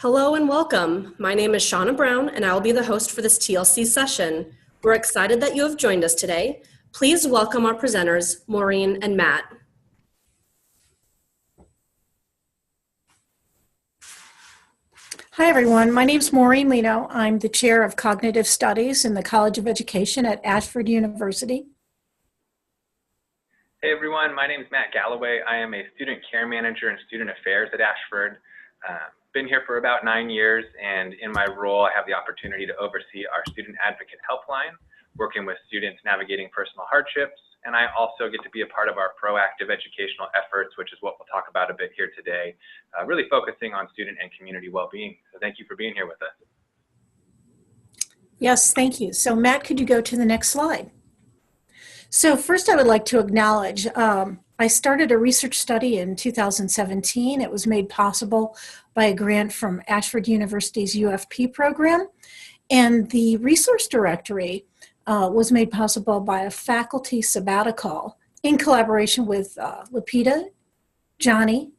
Hello and welcome. My name is Shauna Brown and I will be the host for this TLC session. We're excited that you have joined us today. Please welcome our presenters, Maureen and Matt. Hi everyone, my name is Maureen Lienau. I'm the Chair of Cognitive Studies in the College of Education at Ashford University. Hey everyone, my name is Matt Galloway. I am a Student Care Manager in Student Affairs at Ashford. Been here for about 9 years, and in my role I have the opportunity to oversee our Student Advocate Helpline, working with students navigating personal hardships, and I also get to be a part of our proactive educational efforts, which is what we'll talk about a bit here today, really focusing on student and community well-being. So thank you for being here with us. Yes, thank you. So Matt, could you go to the next slide? So first I would like to acknowledge, I started a research study in 2017. It was made possible by a grant from Ashford University's UFP program. And the resource directory was made possible by a faculty sabbatical in collaboration with Lapita, Johnny,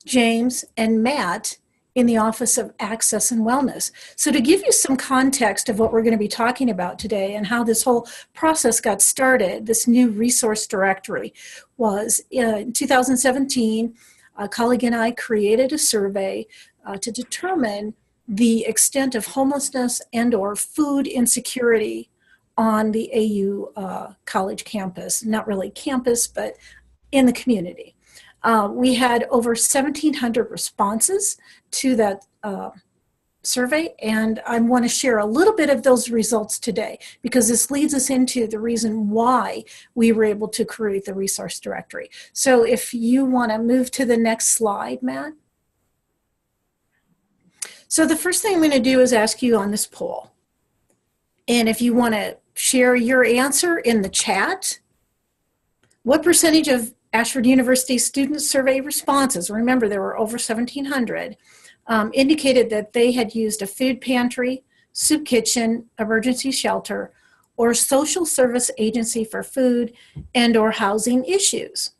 James, and Matt in the Office of Access and Wellness. So to give you some context of what we're going to be talking about today and how this whole process got started, this new resource directory was in 2017, a colleague and I created a survey to determine the extent of homelessness and or food insecurity on the AU college campus, not really campus, but in the community. We had over 1,700 responses to that survey, and I want to share a little bit of those results today because this leads us into the reason why we were able to create the resource directory. So if you want to move to the next slide, Matt. So the first thing I'm going to do is ask you on this poll, and if you want to share your answer in the chat, what percentage of Ashford University student survey responses, remember there were over 1,700, indicated that they had used a food pantry, soup kitchen, emergency shelter, or social service agency for food and or housing issues?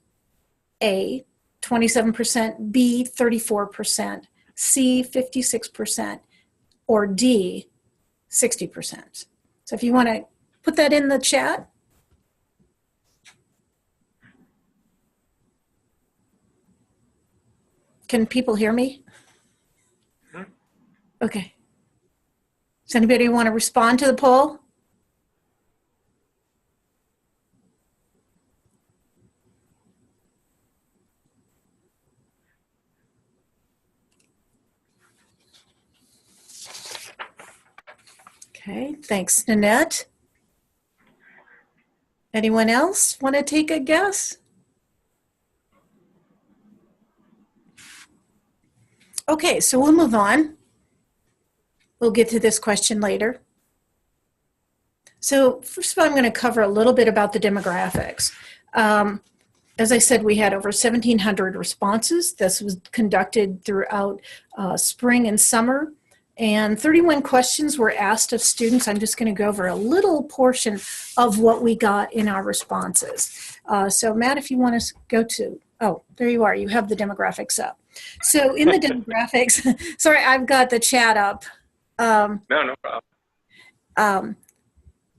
A, 27%, B, 34%, C, 56%, or D, 60%. So if you want to put that in the chat. Can people hear me? Okay. Does anybody want to respond to the poll? Okay, thanks, Nanette. Anyone else want to take a guess? Okay, so we'll move on. We'll get to this question later. So first of all, I'm going to cover a little bit about the demographics. As I said, we had over 1,700 responses. This was conducted throughout spring and summer, and 31 questions were asked of students. I'm just going to go over a little portion of what we got in our responses. So Matt, if you want to go to, oh, there you are. You have the demographics up. So in the demographics, sorry, I've got the chat up. No problem.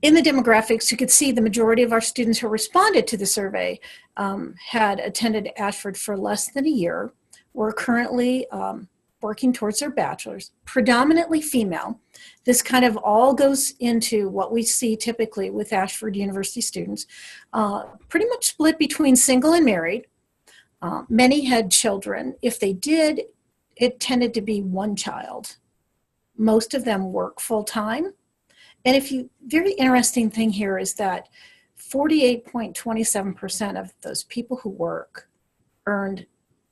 In the demographics, you could see the majority of our students who responded to the survey had attended Ashford for less than a year, were currently working towards their bachelor's, predominantly female. This kind of all goes into what we see typically with Ashford University students, pretty much split between single and married. Many had children. If they did, it tended to be one child. Most of them work full-time. And very interesting thing here is that 48.27% of those people who work earned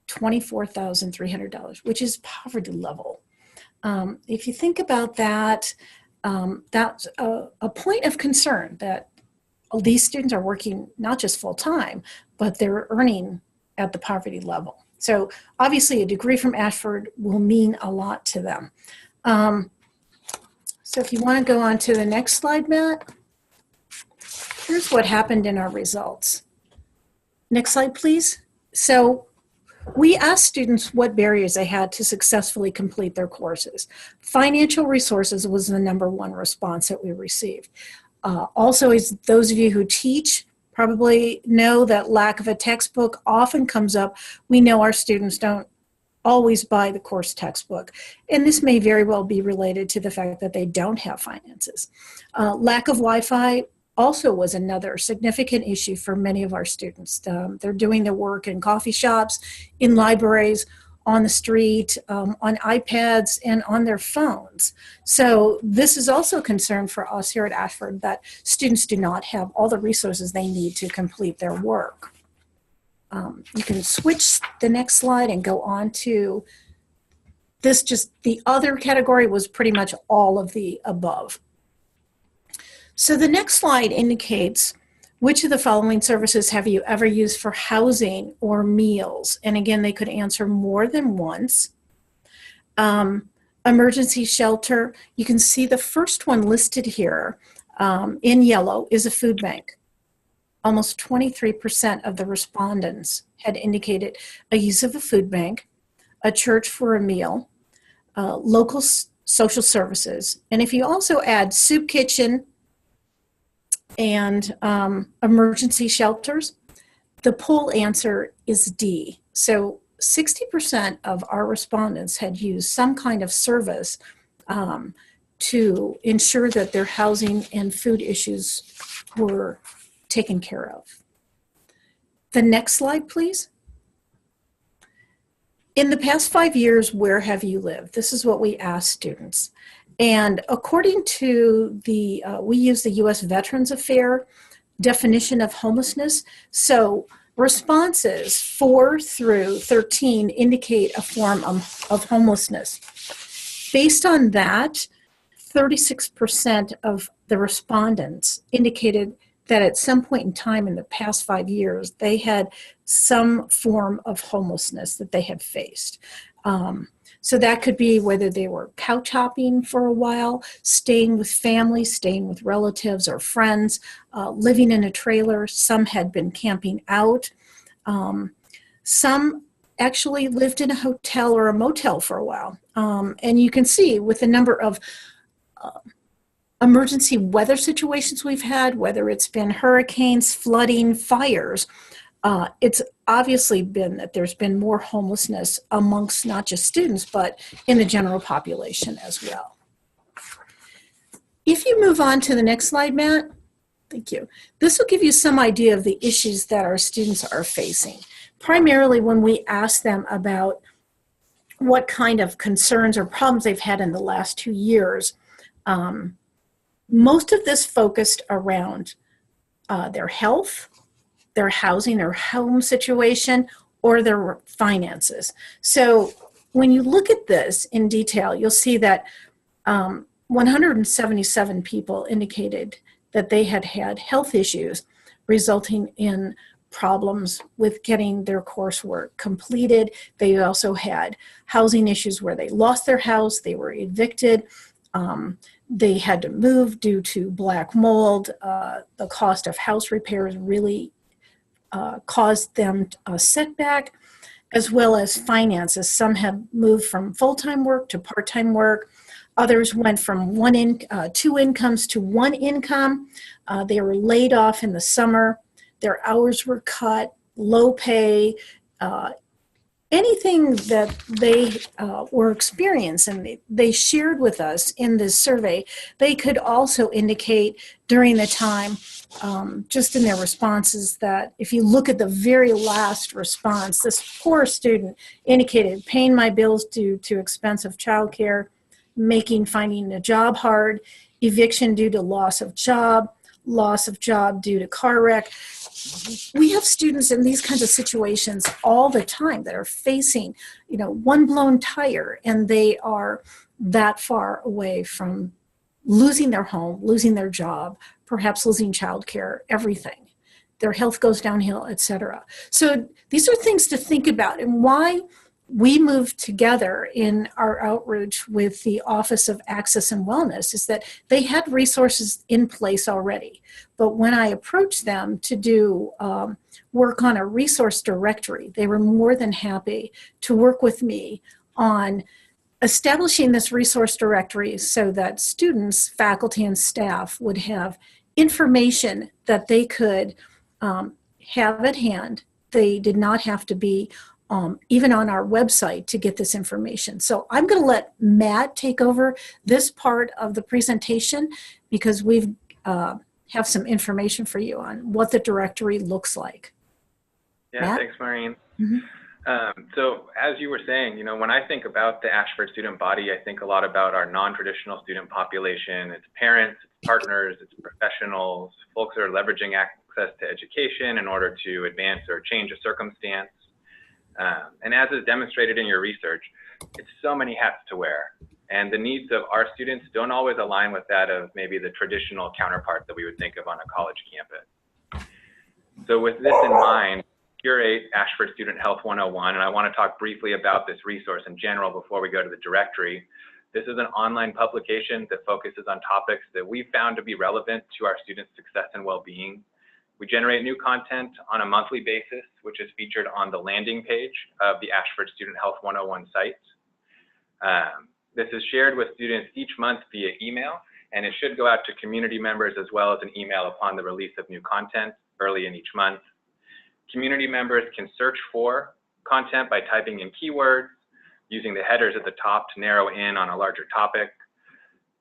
$24,300, which is poverty level. If you think about that, that's a point of concern that these students are working not just full-time, but they're earning at the poverty level. So obviously a degree from Ashford will mean a lot to them. So if you want to go on to the next slide, Matt, here's what happened in our results. Next slide, please. So We asked students what barriers they had to successfully complete their courses. Financial resources was the number one response that we received. Also, as those of you who teach probably know, that lack of a textbook often comes up. We know our students don't always buy the course textbook, and this may very well be related to the fact that they don't have finances. Lack of Wi-Fi also was another significant issue for many of our students. They're doing their work in coffee shops, in libraries, on the street, on iPads, and on their phones. So this is also a concern for us here at Ashford, that students do not have all the resources they need to complete their work. You can switch the next slide and go on to this. Just the other category was pretty much all of the above. So the next slide indicates which of the following services have you ever used for housing or meals? And again, they could answer more than once. Emergency shelter, you can see the first one listed here in yellow is a food bank. Almost 23% of the respondents had indicated a use of a food bank, a church for a meal, local social services. And if you also add soup kitchen and emergency shelters, the poll answer is D. So 60% of our respondents had used some kind of service to ensure that their housing and food issues were taken care of. The next slide, please. In the past 5 years, where have you lived? This is what we asked students. And according to the, we use the U.S. Veterans Affairs definition of homelessness. So responses 4 through 13 indicate a form of homelessness. Based on that, 36% of the respondents indicated that at some point in time in the past 5 years, they had some form of homelessness that they had faced. So that could be whether they were couch hopping for a while, staying with family, staying with relatives or friends, living in a trailer. Some had been camping out. Some actually lived in a hotel or a motel for a while. And you can see with the number of emergency weather situations we've had, whether it's been hurricanes, flooding, fires, it's obviously been that there's been more homelessness amongst not just students, but in the general population as well. If you move on to the next slide, Matt, thank you. This will give you some idea of the issues that our students are facing. Primarily when we ask them about what kind of concerns or problems they've had in the last 2 years, most of this focused around their health, their housing or home situation, or their finances. So when you look at this in detail, you'll see that 177 people indicated that they had had health issues resulting in problems with getting their coursework completed. They also had housing issues where they lost their house, they were evicted, they had to move due to black mold. The cost of house repairs really caused them a setback, as well as finances. Some have moved from full-time work to part-time work. Others went from 2 incomes to 1 income. They were laid off in the summer. Their hours were cut, low pay, anything that they were experiencing, they shared with us in this survey. They could also indicate during the time, just in their responses, that if you look at the very last response, this poor student indicated paying my bills due to expensive childcare, finding a job hard, eviction due to loss of job due to car wreck. We have students in these kinds of situations all the time that are facing, one blown tire, and they are that far away from losing their home, losing their job, perhaps losing childcare, everything. Their health goes downhill, etc. So these are things to think about, and why we moved together in our outreach with the Office of Access and Wellness is that they had resources in place already. But when I approached them to do work on a resource directory, they were more than happy to work with me on establishing this resource directory so that students, faculty, and staff would have information that they could have at hand. They did not have to be even on our website to get this information. So I'm going to let Matt take over this part of the presentation because we've have some information for you on what the directory looks like. Yeah, Matt? thanks, Maureen. Mm-hmm. So as you were saying, you know, when I think about the Ashford student body, I think a lot about our non-traditional student population. It's parents, it's partners, it's professionals, folks that are leveraging access to education in order to advance or change a circumstance. And as is demonstrated in your research, it's so many hats to wear. And the needs of our students don't always align with that of maybe the traditional counterpart that we would think of on a college campus. So with this in mind, curate Ashford Student Health 101, and I want to talk briefly about this resource in general before we go to the directory. This is an online publication that focuses on topics that we've found to be relevant to our students' success and well-being. We generate new content on a monthly basis, which is featured on the landing page of the Ashford Student Health 101 site. This is shared with students each month via email, and it should go out to community members as well as an email upon the release of new content early in each month. Community members can search for content by typing in keywords, using the headers at the top to narrow in on a larger topic.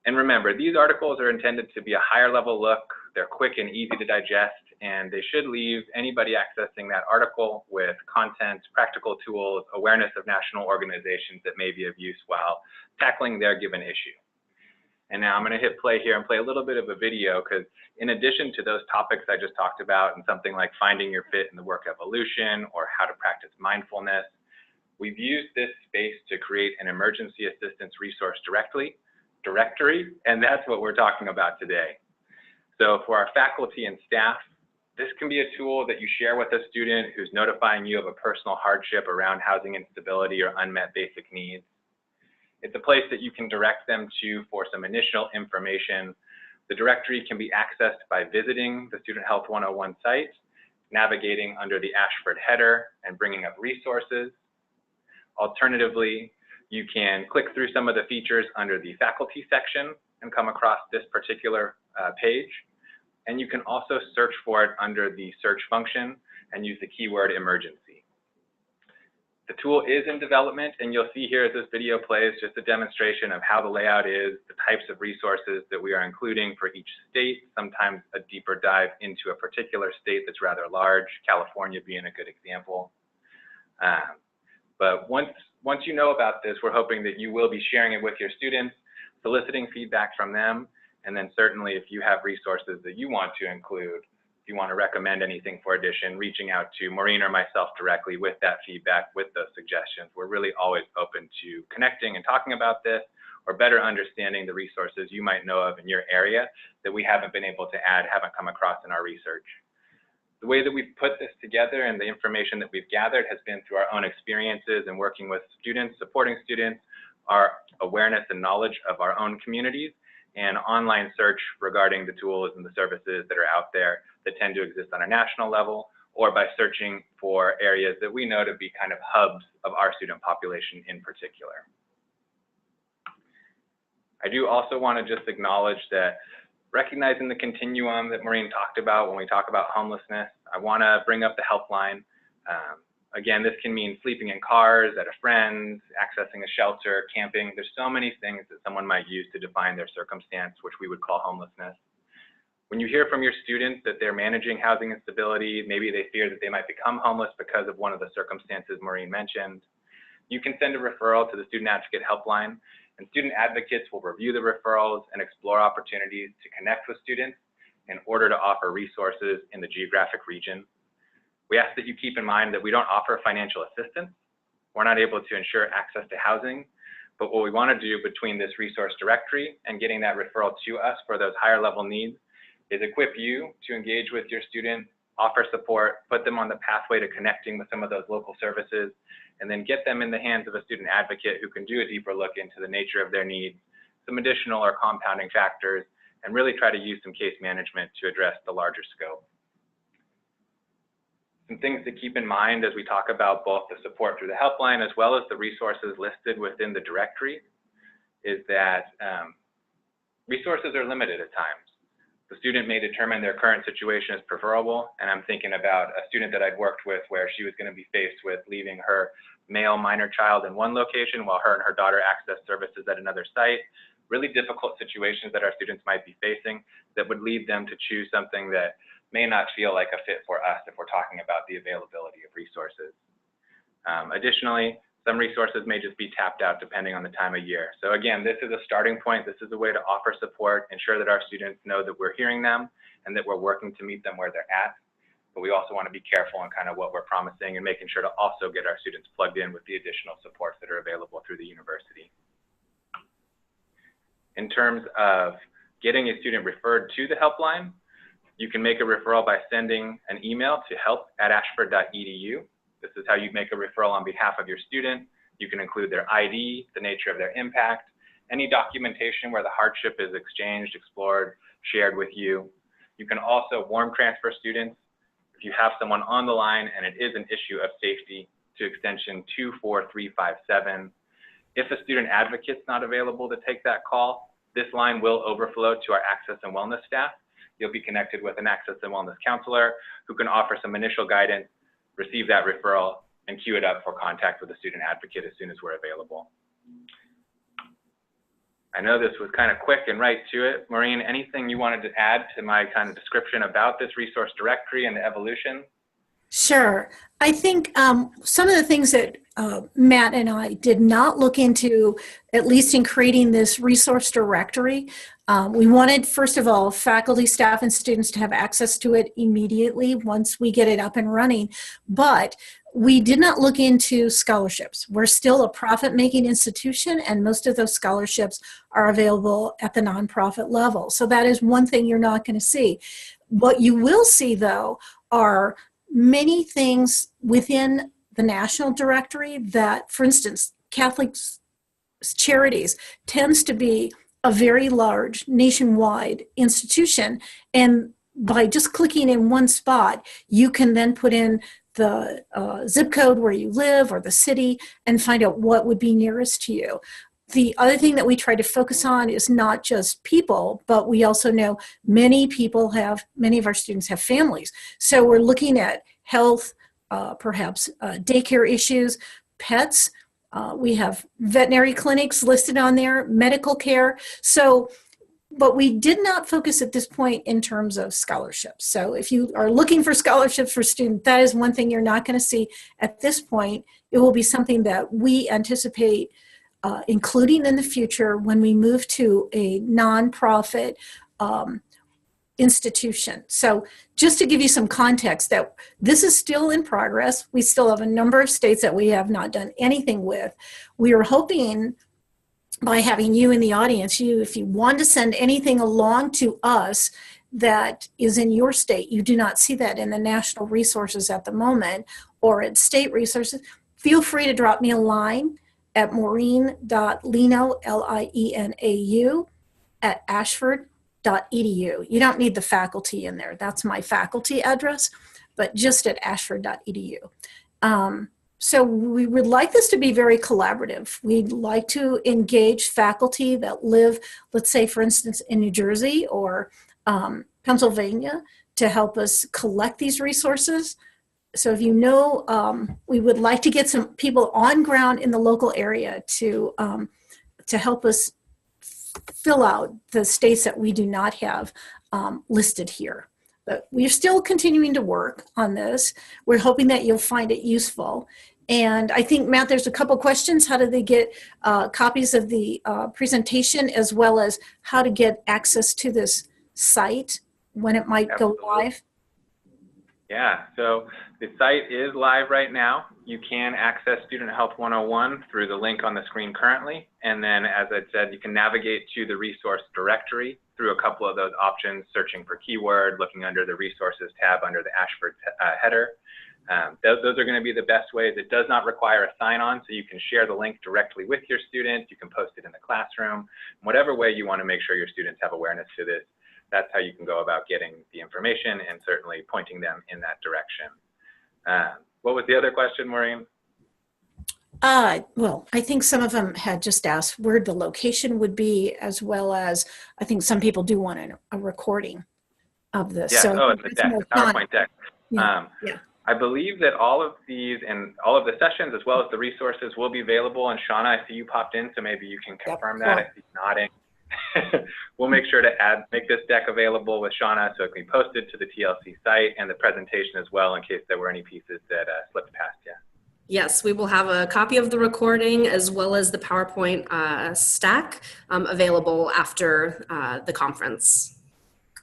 And remember, these articles are intended to be a higher level look. They're quick and easy to digest, and they should leave anybody accessing that article with content, practical tools, awareness of national organizations that may be of use while tackling their given issue. And now I'm going to hit play here and play a little bit of a video because in addition to those topics I just talked about and something like finding your fit in the work evolution or how to practice mindfulness, we've used this space to create an emergency assistance resource directory, and that's what we're talking about today. So for our faculty and staff, this can be a tool that you share with a student who's notifying you of a personal hardship around housing instability or unmet basic needs. It's a place that you can direct them to for some initial information. The directory can be accessed by visiting the Student Health 101 site, navigating under the Ashford header and bringing up resources. Alternatively, you can click through some of the features under the faculty section and come across this particular page. And you can also search for it under the search function and use the keyword emergency. The tool is in development, and you'll see here as this video plays just a demonstration of how the layout is, the types of resources that we are including for each state, sometimes a deeper dive into a particular state that's rather large, California being a good example. But once you know about this, we're hoping that you will be sharing it with your students, soliciting feedback from them, and then certainly if you have resources that you want to include, if you want to recommend anything for addition, reaching out to Maureen or myself directly with that feedback, with those suggestions. We're really always open to connecting and talking about this or better understanding the resources you might know of in your area that we haven't been able to add, haven't come across in our research. The way that we've put this together and the information that we've gathered has been through our own experiences and working with students, supporting students, our awareness and knowledge of our own communities, and online search regarding the tools and the services that are out there that tend to exist on a national level, or by searching for areas that we know to be kind of hubs of our student population in particular. I do also want to just acknowledge that recognizing the continuum that Maureen talked about when we talk about homelessness, I want to bring up the helpline. Again, this can mean sleeping in cars, at a friend's, accessing a shelter, camping. There's so many things that someone might use to define their circumstance, which we would call homelessness. When you hear from your students that they're managing housing instability, maybe they fear that they might become homeless because of one of the circumstances Maureen mentioned, you can send a referral to the Student Advocate Helpline, and student advocates will review the referrals and explore opportunities to connect with students in order to offer resources in the geographic region. We ask that you keep in mind that we don't offer financial assistance. We're not able to ensure access to housing, but what we want to do between this resource directory and getting that referral to us for those higher level needs is equip you to engage with your student, offer support, put them on the pathway to connecting with some of those local services, and then get them in the hands of a student advocate who can do a deeper look into the nature of their needs, some additional or compounding factors, and really try to use some case management to address the larger scope. Some things to keep in mind as we talk about both the support through the helpline as well as the resources listed within the directory is that resources are limited at times. The student may determine their current situation is preferable, and I'm thinking about a student that I'd worked with where she was going to be faced with leaving her male minor child in one location while her and her daughter access services at another site. Really difficult situations that our students might be facing that would lead them to choose something that may not feel like a fit for us if we're talking about the availability of resources. Additionally, some resources may just be tapped out depending on the time of year. So again, this is a starting point. This is a way to offer support, ensure that our students know that we're hearing them and that we're working to meet them where they're at. But we also want to be careful in kind of what we're promising and making sure to also get our students plugged in with the additional supports that are available through the university. In terms of getting a student referred to the helpline, you can make a referral by sending an email to help@ashford.edu. This is how you make a referral on behalf of your student. You can include their ID, the nature of their impact, any documentation where the hardship is exchanged, explored, shared with you. You can also warm transfer students if you have someone on the line and it is an issue of safety to extension 24357. If a student advocate's not available to take that call, this line will overflow to our access and wellness staff. You'll be connected with an access and wellness counselor who can offer some initial guidance, receive that referral, and queue it up for contact with a student advocate as soon as we're available. I know this was kind of quick and right to it. Maureen, anything you wanted to add to my kind of description about this resource directory and the evolution? Sure. I think some of the things that Matt and I did not look into, at least in creating this resource directory, we wanted, first of all, faculty, staff, and students to have access to it immediately once we get it up and running. But we did not look into scholarships. We're still a profit-making institution, and most of those scholarships are available at the nonprofit level. So that is one thing you're not going to see. What you will see, though, are many things within the national directory that, for instance, Catholic Charities tends to be a very large nationwide institution, and by just clicking in one spot, you can then put in the zip code where you live or the city and find out what would be nearest to you. The other thing that we try to focus on is not just people, but we also know many of our students have families. So we're looking at health, perhaps daycare issues, pets. We have veterinary clinics listed on there, medical care. So, but we did not focus at this point in terms of scholarships. So if you are looking for scholarships for students, that is one thing you're not going to see at this point. It will be something that we anticipate including in the future when we move to a nonprofit institution. So just to give you some context that this is still in progress. We still have a number of states that we have not done anything with. We are hoping by having you in the audience, if you want to send anything along to us that is in your state, you do not see that in the national resources at the moment or at state resources, feel free to drop me a line at maureen.lienau, Lienau, at ashford.edu. You don't need the faculty in there. That's my faculty address, but just at ashford.edu. So we would like this to be very collaborative. We'd like to engage faculty that live, let's say, for instance, in New Jersey or Pennsylvania to help us collect these resources. So if you know, we would like to get some people on ground in the local area to help us fill out the states that we do not have listed here. But we're still continuing to work on this. We're hoping that you'll find it useful. And I think, Matt, there's a couple questions. How do they get copies of the presentation, as well as how to get access to this site when it might go live? Yeah, so the site is live right now. You can access Student Health 101 through the link on the screen currently. And then, as I said, you can navigate to the resource directory through a couple of those options, searching for keyword, looking under the resources tab under the Ashford header. Those are going to be the best ways. It does not require a sign-on, so you can share the link directly with your students. You can post it in the classroom. Whatever way you want to make sure your students have awareness to this, that's how you can go about getting the information and certainly pointing them in that direction. What was the other question, Maureen? Well, I think some of them had just asked where the location would be, as well as I think some people do want a recording of this. Yeah, so it's the deck, the PowerPoint deck. Yeah. I believe that all of these and all of the sessions, as well as the resources, will be available. And Shauna, I see you popped in, so maybe you can confirm that. I see you nodding. We'll make sure to make this deck available with Shauna so it can be posted to the TLC site and the presentation as well, in case there were any pieces that slipped past you. Yes, we will have a copy of the recording as well as the PowerPoint stack available after the conference.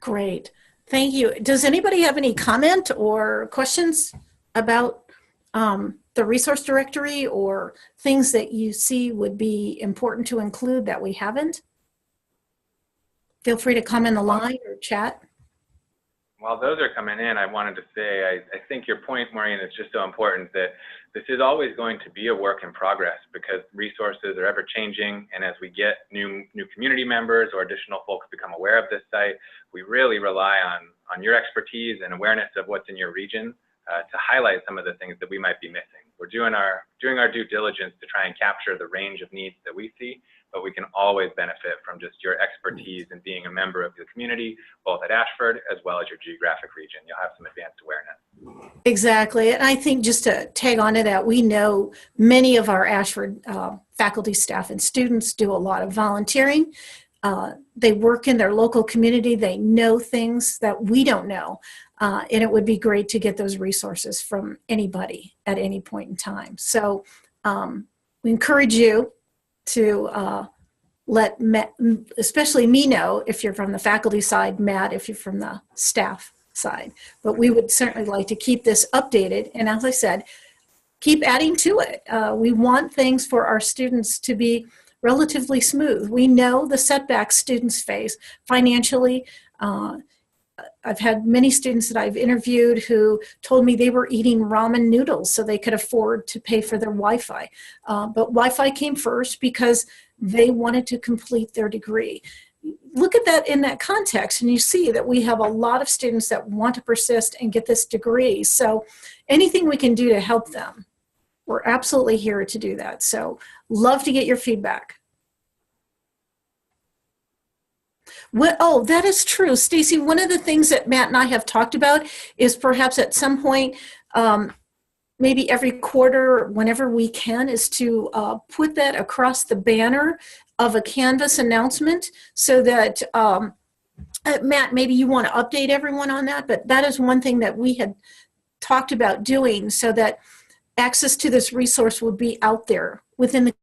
Great. Thank you. Does anybody have any comment or questions about the resource directory or things that you see would be important to include that we haven't? Feel free to comment on the line or chat. While those are coming in, I wanted to say, I think your point, Maureen, is just so important that this is always going to be a work in progress because resources are ever changing. And as we get new community members or additional folks become aware of this site, we really rely on your expertise and awareness of what's in your region to highlight some of the things that we might be missing. We're doing our due diligence to try and capture the range of needs that we see, but we can always benefit from just your expertise and being a member of the community, both at Ashford as well as your geographic region. You'll have some advanced awareness. Exactly. And I think just to tag on to that, we know many of our Ashford faculty, staff, and students do a lot of volunteering. They work in their local community. They know things that we don't know. And it would be great to get those resources from anybody at any point in time. So we encourage you to let Matt, especially me, know if you're from the faculty side, Matt if you're from the staff side. But we would certainly like to keep this updated. And as I said, keep adding to it. We want things for our students to be relatively smooth. We know the setbacks students face financially. I've had many students that I've interviewed who told me they were eating ramen noodles so they could afford to pay for their Wi-Fi. But Wi-Fi came first because they wanted to complete their degree. Look at that in that context, and you see that we have a lot of students that want to persist and get this degree. So anything we can do to help them, we're absolutely here to do that. So love to get your feedback. Oh, that is true. Stacy, one of the things that Matt and I have talked about is perhaps at some point, maybe every quarter, whenever we can, is to put that across the banner of a Canvas announcement so that, Matt, maybe you want to update everyone on that, but that is one thing that we had talked about doing so that access to this resource would be out there within the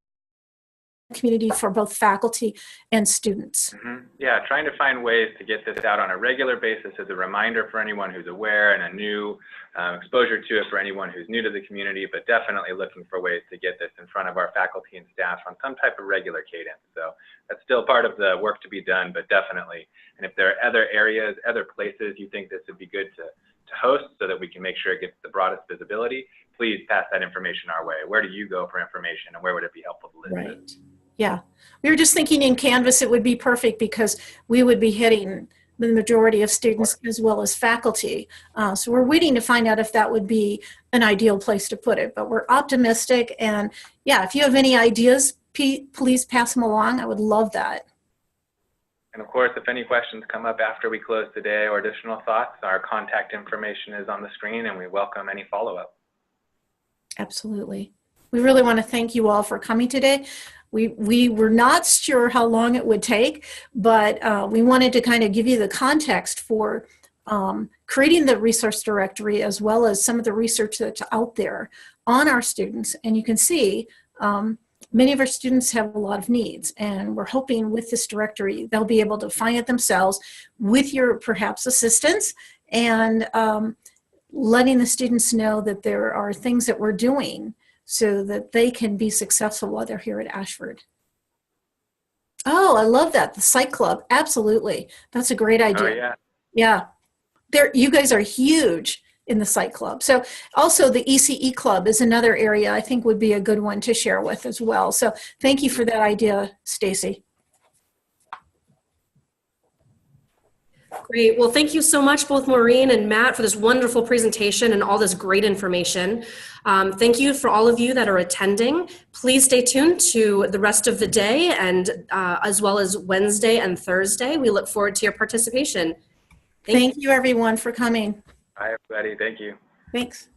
community for both faculty and students. Mm-hmm. Yeah, trying to find ways to get this out on a regular basis as a reminder for anyone who's aware and a new exposure to it for anyone who's new to the community, but definitely looking for ways to get this in front of our faculty and staff on some type of regular cadence. So that's still part of the work to be done, but definitely. And if there are other areas, other places you think this would be good to host so that we can make sure it gets the broadest visibility, please pass that information our way. Where do you go for information and where would it be helpful to list Right. it? Yeah, we were just thinking in Canvas it would be perfect because we would be hitting the majority of students as well as faculty. So we're waiting to find out if that would be an ideal place to put it, but we're optimistic. And yeah, if you have any ideas, please pass them along. I would love that. And of course, if any questions come up after we close today or additional thoughts, our contact information is on the screen and we welcome any follow-up. Absolutely. We really want to thank you all for coming today. We were not sure how long it would take, but we wanted to kind of give you the context for creating the resource directory as well as some of the research that's out there on our students. And you can see many of our students have a lot of needs, and we're hoping with this directory they'll be able to find it themselves with your perhaps assistance and letting the students know that there are things that we're doing so that they can be successful while they're here at Ashford. Oh, I love that. The Psych Club. Absolutely. That's a great idea. Oh, yeah. Yeah. You guys are huge in the Psych Club. So also the ECE Club is another area I think would be a good one to share with as well. So thank you for that idea, Stacy. Great. Well, thank you so much, both Maureen and Matt, for this wonderful presentation and all this great information. Thank you for all of you that are attending. Please stay tuned to the rest of the day and as well as Wednesday and Thursday. We look forward to your participation. Thank you everyone for coming. Bye, everybody. Thank you. Thanks.